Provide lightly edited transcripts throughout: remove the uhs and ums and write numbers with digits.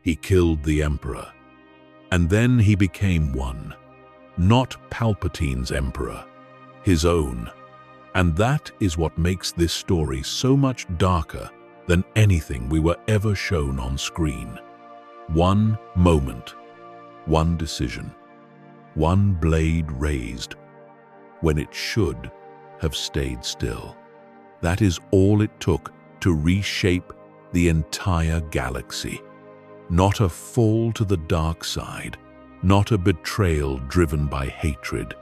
He killed the Emperor. And then he became one. Not Palpatine's Emperor, his own. And that is what makes this story so much darker than anything we were ever shown on screen. One moment, one decision, one blade raised when it should have stayed still. That is all it took to reshape the entire galaxy. Not a fall to the dark side, not a betrayal driven by hatred.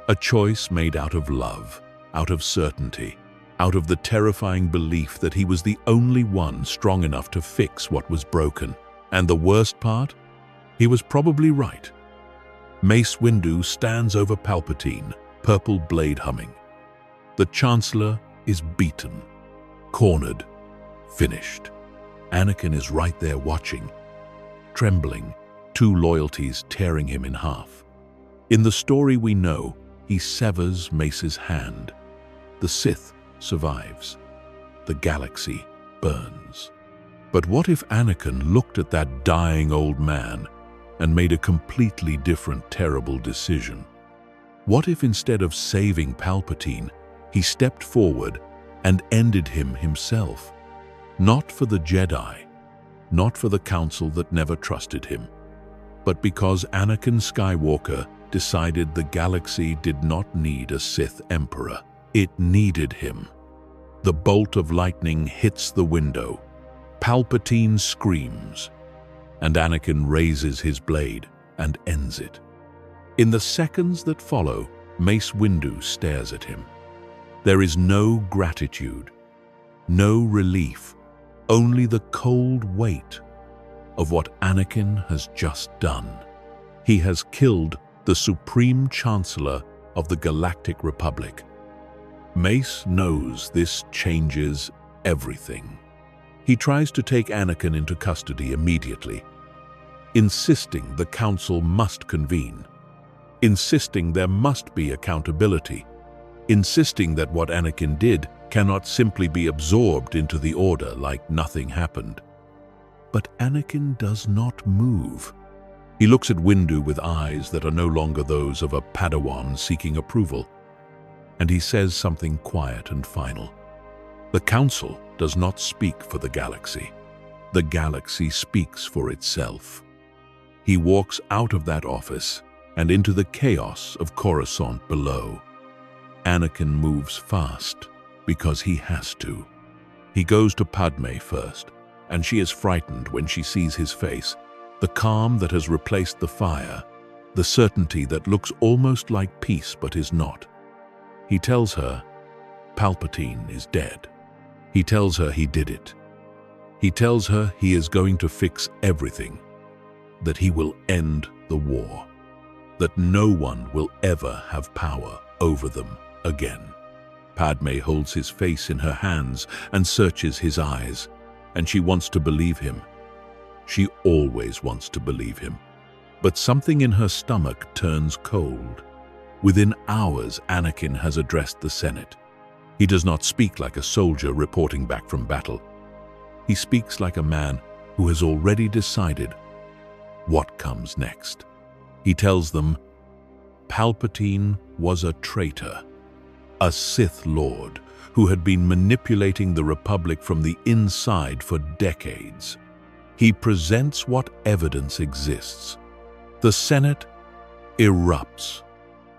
A choice made out of love, out of certainty, out of the terrifying belief that he was the only one strong enough to fix what was broken. And the worst part? He was probably right. Mace Windu stands over Palpatine, purple blade humming. The Chancellor is beaten, cornered, finished. Anakin is right there watching, trembling, two loyalties tearing him in half. In the story we know, he severs Mace's hand. The Sith survives. The galaxy burns. But what if Anakin looked at that dying old man and made a completely different, terrible decision? What if instead of saving Palpatine, he stepped forward and ended him himself? Not for the Jedi, not for the Council that never trusted him, but because Anakin Skywalker decided the galaxy did not need a Sith Emperor. It needed him. The bolt of lightning hits the window. Palpatine screams, and Anakin raises his blade and ends it. In the seconds that follow, Mace Windu stares at him. There is no gratitude, no relief, only the cold weight of what Anakin has just done. He has killed the Supreme Chancellor of the Galactic Republic. Mace knows this changes everything. He tries to take Anakin into custody immediately, insisting the Council must convene, insisting there must be accountability, insisting that what Anakin did cannot simply be absorbed into the Order like nothing happened. But Anakin does not move. He looks at Windu with eyes that are no longer those of a Padawan seeking approval, and he says something quiet and final. The Council does not speak for the galaxy. The galaxy speaks for itself. He walks out of that office and into the chaos of Coruscant below. Anakin moves fast because he has to. He goes to Padme first, and she is frightened when she sees his face, the calm that has replaced the fire, the certainty that looks almost like peace but is not. He tells her Palpatine is dead. He tells her he did it. He tells her he is going to fix everything, that he will end the war, that no one will ever have power over them again. Padme holds his face in her hands and searches his eyes, and she wants to believe him. She always wants to believe him. But something in her stomach turns cold. Within hours, Anakin has addressed the Senate. He does not speak like a soldier reporting back from battle. He speaks like a man who has already decided what comes next. He tells them, Palpatine was a traitor, a Sith Lord who had been manipulating the Republic from the inside for decades. He presents what evidence exists. The Senate erupts.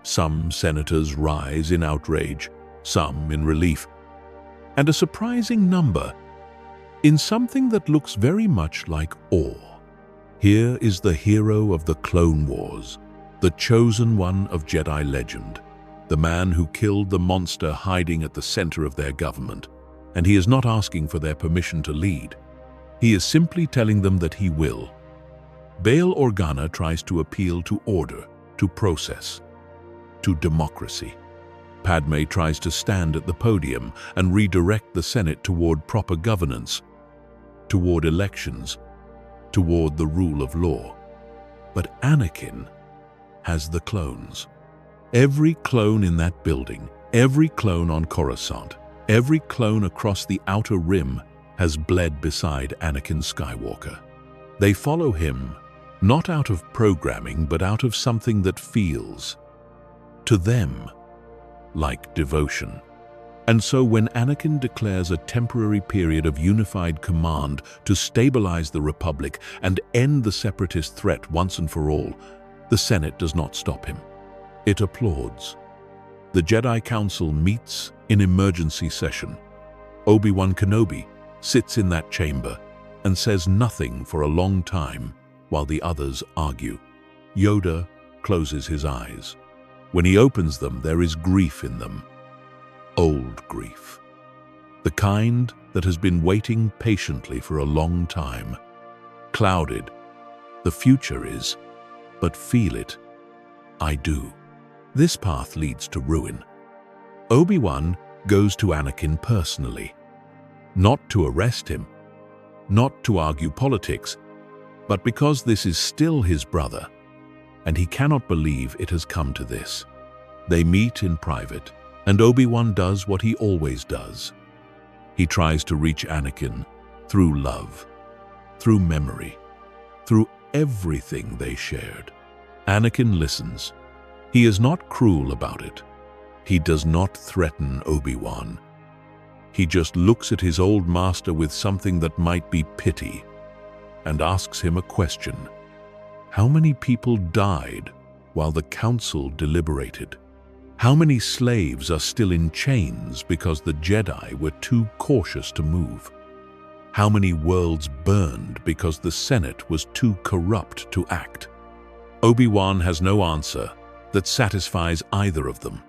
Some senators rise in outrage, some in relief, and a surprising number in something that looks very much like awe. Here is the hero of the Clone Wars, the chosen one of Jedi legend, the man who killed the monster hiding at the center of their government, and he is not asking for their permission to lead. He is simply telling them that he will. Bail Organa tries to appeal to order, to process, to democracy. Padme tries to stand at the podium and redirect the Senate toward proper governance, toward elections, toward the rule of law. But Anakin has the clones. Every clone in that building, every clone on Coruscant, every clone across the Outer Rim has bled beside Anakin Skywalker. They follow him, not out of programming, but out of something that feels, to them, like devotion. And so when Anakin declares a temporary period of unified command to stabilize the Republic and end the separatist threat once and for all, the Senate does not stop him. It applauds. The Jedi Council meets in emergency session. Obi-Wan Kenobi sits in that chamber and says nothing for a long time while the others argue. Yoda closes his eyes. When he opens them, there is grief in them. Old grief. The kind that has been waiting patiently for a long time. Clouded. The future is, but feel it. I do. This path leads to ruin. Obi-Wan goes to Anakin personally. Not to arrest him, not to argue politics, but because this is still his brother, and he cannot believe it has come to this. They meet in private, and Obi-Wan does what he always does. He tries to reach Anakin through love, through memory, through everything they shared. Anakin listens. He is not cruel about it. He does not threaten Obi-Wan. He just looks at his old master with something that might be pity and asks him a question. How many people died while the council deliberated? How many slaves are still in chains because the Jedi were too cautious to move? How many worlds burned because the Senate was too corrupt to act? Obi-Wan has no answer that satisfies either of them.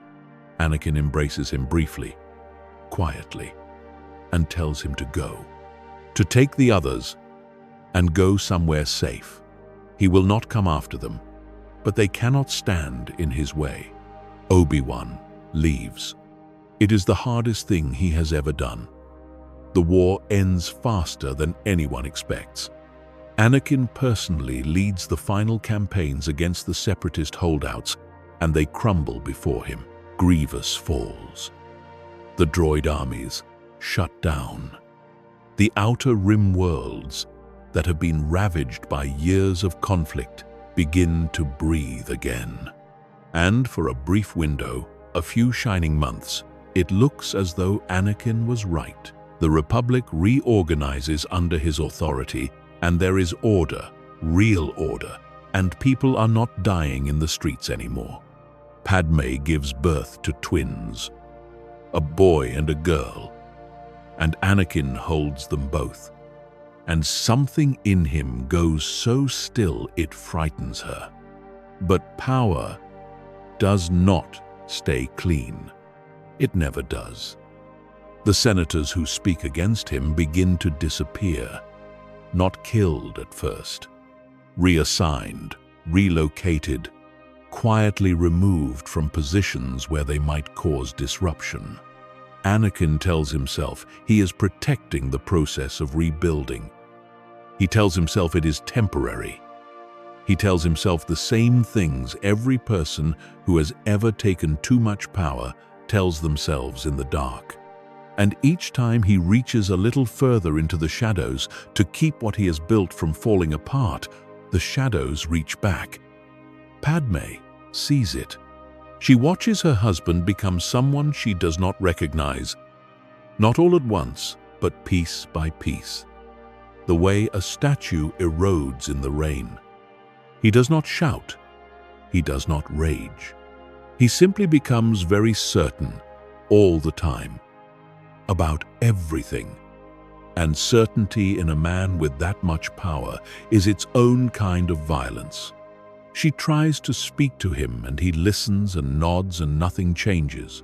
Anakin embraces him briefly, quietly, and tells him to go. To take the others and go somewhere safe. He will not come after them, but they cannot stand in his way. Obi-Wan leaves. It is the hardest thing he has ever done. The war ends faster than anyone expects. Anakin personally leads the final campaigns against the separatist holdouts, and they crumble before him. Grievous falls. The droid armies shut down. The outer rim worlds that have been ravaged by years of conflict begin to breathe again. And for a brief window, a few shining months, it looks as though Anakin was right. The Republic reorganizes under his authority, and there is order, real order, and people are not dying in the streets anymore. Padme gives birth to twins, a boy and a girl, and Anakin holds them both. And something in him goes so still it frightens her. But power does not stay clean. It never does. The senators who speak against him begin to disappear, not killed at first, reassigned, relocated, quietly removed from positions where they might cause disruption. Anakin tells himself he is protecting the process of rebuilding. He tells himself it is temporary. He tells himself the same things every person who has ever taken too much power tells themselves in the dark. And each time he reaches a little further into the shadows to keep what he has built from falling apart, the shadows reach back. Padme sees it. She watches her husband become someone she does not recognize, not all at once, but piece by piece, the way a statue erodes in the rain. He does not shout. He does not rage. He simply becomes very certain, all the time, about everything. And certainty in a man with that much power is its own kind of violence. She tries to speak to him and he listens and nods and nothing changes.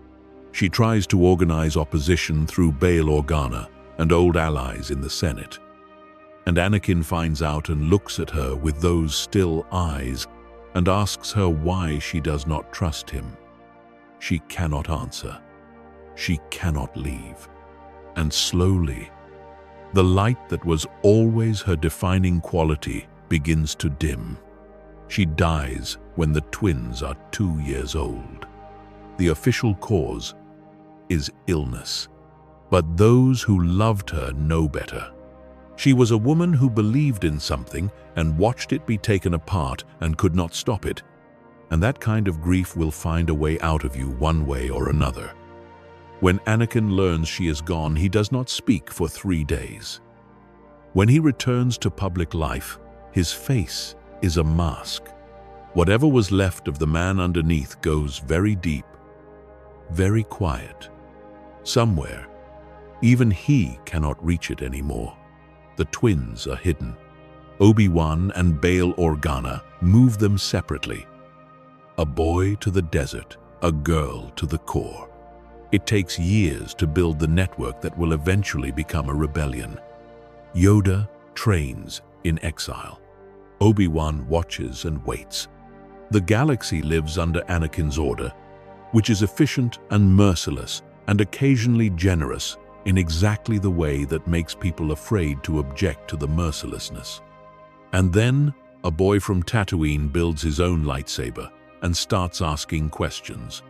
She tries to organize opposition through Bail Organa and old allies in the Senate. And Anakin finds out and looks at her with those still eyes and asks her why she does not trust him. She cannot answer. She cannot leave. And slowly, the light that was always her defining quality begins to dim. She dies when the twins are 2 years old. The official cause is illness, but those who loved her know better. She was a woman who believed in something and watched it be taken apart and could not stop it. And that kind of grief will find a way out of you one way or another. When Anakin learns she is gone, he does not speak for 3 days. When he returns to public life, his face is a mask. Whatever was left of the man underneath goes very deep, very quiet. Somewhere, even he cannot reach it anymore. The twins are hidden. Obi-Wan and Bail Organa move them separately. A boy to the desert, a girl to the core. It takes years to build the network that will eventually become a rebellion. Yoda trains in exile. Obi-Wan watches and waits. The galaxy lives under Anakin's order, which is efficient and merciless and occasionally generous in exactly the way that makes people afraid to object to the mercilessness. And then, a boy from Tatooine builds his own lightsaber and starts asking questions.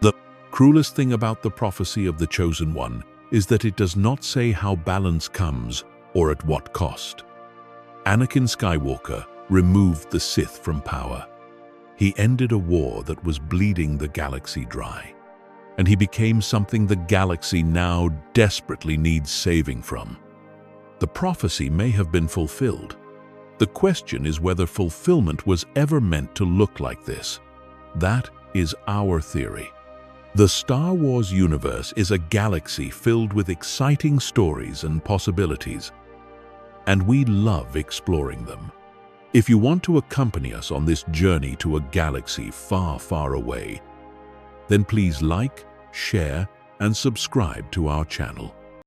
The cruelest thing about the prophecy of the Chosen One is that it does not say how balance comes or at what cost. Anakin Skywalker removed the Sith from power. He ended a war that was bleeding the galaxy dry. And he became something the galaxy now desperately needs saving from. The prophecy may have been fulfilled. The question is whether fulfillment was ever meant to look like this. That is our theory. The Star Wars universe is a galaxy filled with exciting stories and possibilities, and we love exploring them. If you want to accompany us on this journey to a galaxy far, far away, then please like, share, and subscribe to our channel.